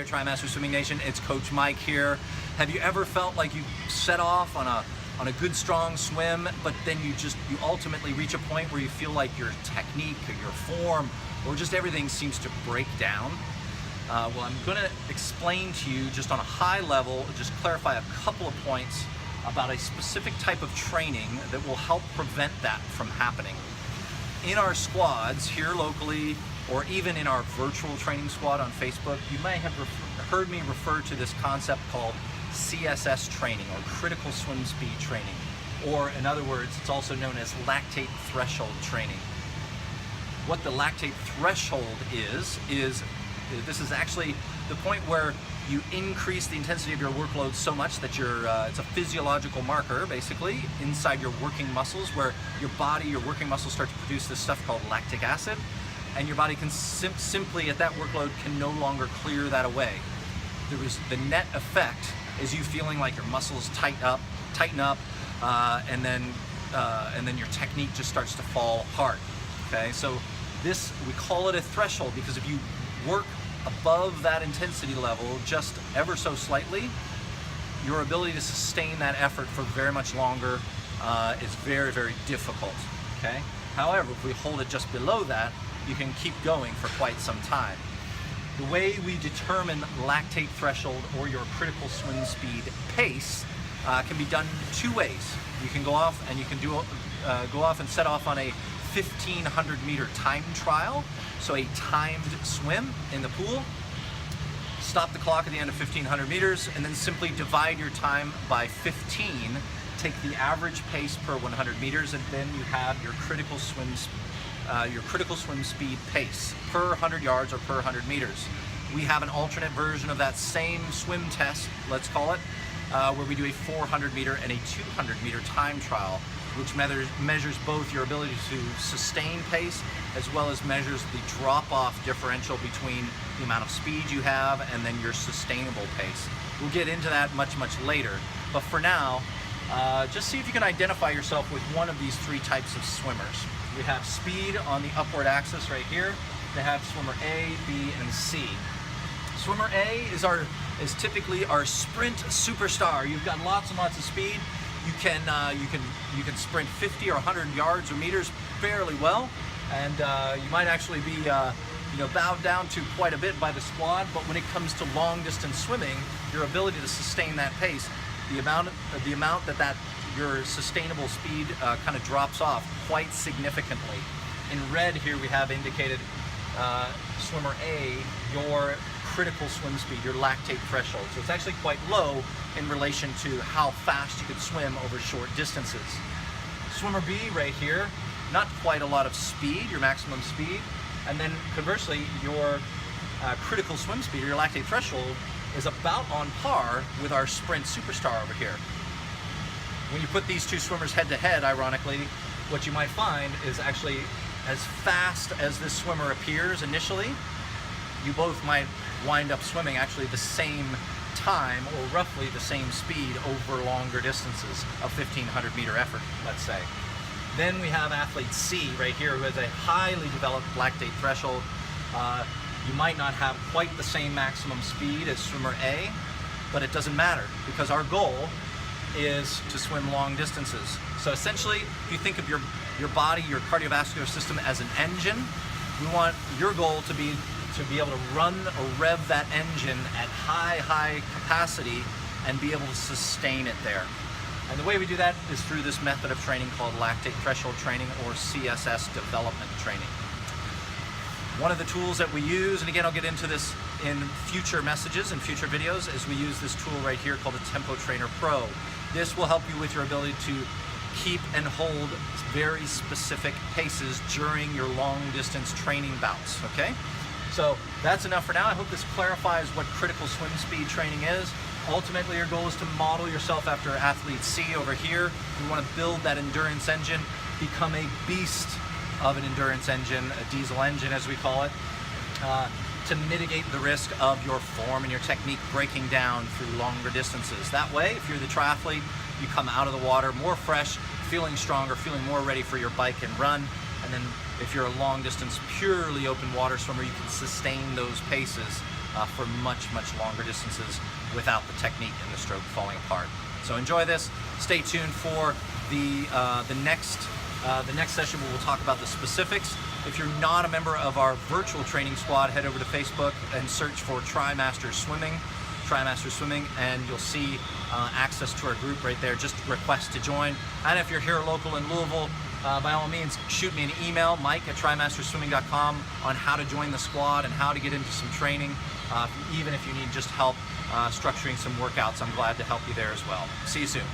there, TriMaster Swimming Nation. It's Coach Mike here. Have you ever felt like you set off on a good strong swim, but then you ultimately reach a point where you feel like your technique or your form or just everything seems to break down? Well, I'm going to explain to you just on a high level, just clarify a couple of points about a specific type of training that will help prevent that from happening. In our squads here locally, or even in our virtual training squad on Facebook, you may have heard me refer to this concept called CSS training, or critical swim speed training, or in other words, it's also known as lactate threshold training. What the lactate threshold is this is actually the point where you increase the intensity of your workload so much that it's a physiological marker, basically, inside your working muscles, where your working muscles start to produce this stuff called lactic acid, and your body can simply, at that workload, can no longer clear that away. The net effect is you feeling like your muscles tighten up, and then your technique just starts to fall apart. Okay, so we call it a threshold because if you work above that intensity level just ever so slightly, your ability to sustain that effort for very much longer is very, very difficult. Okay. However, if we hold it just below that, you can keep going for quite some time. The way we determine lactate threshold or your critical swim speed pace can be done two ways. You can go off and set off on a 1,500 meter time trial, so a timed swim in the pool. Stop the clock at the end of 1,500 meters and then simply divide your time by 15. Take the average pace per 100 meters, and then you have your critical swim speed pace per 100 yards or per 100 meters. We have an alternate version of that same swim test, let's call it, where we do a 400 meter and a 200 meter time trial, which measures both your ability to sustain pace as well as measures the drop-off differential between the amount of speed you have and then your sustainable pace. We'll get into that much, much later, but for now, just see if you can identify yourself with one of these three types of swimmers. We have speed on the upward axis right here. They have swimmer A, B, and C. Swimmer A is typically our sprint superstar. You've got lots and lots of speed. You can sprint 50 or 100 yards or meters fairly well, and you might actually be bowed down to quite a bit by the squad. But when it comes to long distance swimming, your ability to sustain that pace, the amount that your sustainable speed kind of drops off quite significantly. In red here we have indicated swimmer A, your critical swim speed, your lactate threshold. So it's actually quite low in relation to how fast you could swim over short distances. Swimmer B right here, not quite a lot of speed, your maximum speed, and then conversely your critical swim speed, your lactate threshold, is about on par with our sprint superstar over here. When you put these two swimmers head to head, ironically, what you might find is actually as fast as this swimmer appears initially, you both might wind up swimming actually the same time or roughly the same speed over longer distances of 1,500 meter effort, let's say. Then we have athlete C right here, who has a highly developed lactate threshold. You might not have quite the same maximum speed as swimmer A, but it doesn't matter because our goal is to swim long distances. So essentially, if you think of your body, your cardiovascular system as an engine, we want your goal to be able to run or rev that engine at high capacity and be able to sustain it there. And the way we do that is through this method of training called lactate threshold training, or CSS development training. One of the tools that we use, and again I'll get into this in future messages and future videos, is we use this tool right here called the Tempo Trainer Pro. This will help you with your ability to keep and hold very specific paces during your long distance training bouts, okay? So that's enough for now. I hope this clarifies what critical swim speed training is. Ultimately, your goal is to model yourself after athlete C over here. We want to build that endurance engine, become a beast of an endurance engine, a diesel engine as we call it, to mitigate the risk of your form and your technique breaking down through longer distances. That way, if you're the triathlete, you come out of the water more fresh, feeling stronger, feeling more ready for your bike and run. And then if you're a long distance, purely open water swimmer, you can sustain those paces for much longer distances without the technique and the stroke falling apart. So enjoy this. Stay tuned for the next session where we'll talk about the specifics. If you're not a member of our virtual training squad, head over to Facebook and search for TriMaster Swimming, and you'll see access to our group right there. Just request to join. And if you're here local in Louisville, by all means, shoot me an email, mike@trimasterswimming.com, on how to join the squad and how to get into some training. Even if you need just help structuring some workouts, I'm glad to help you there as well. See you soon.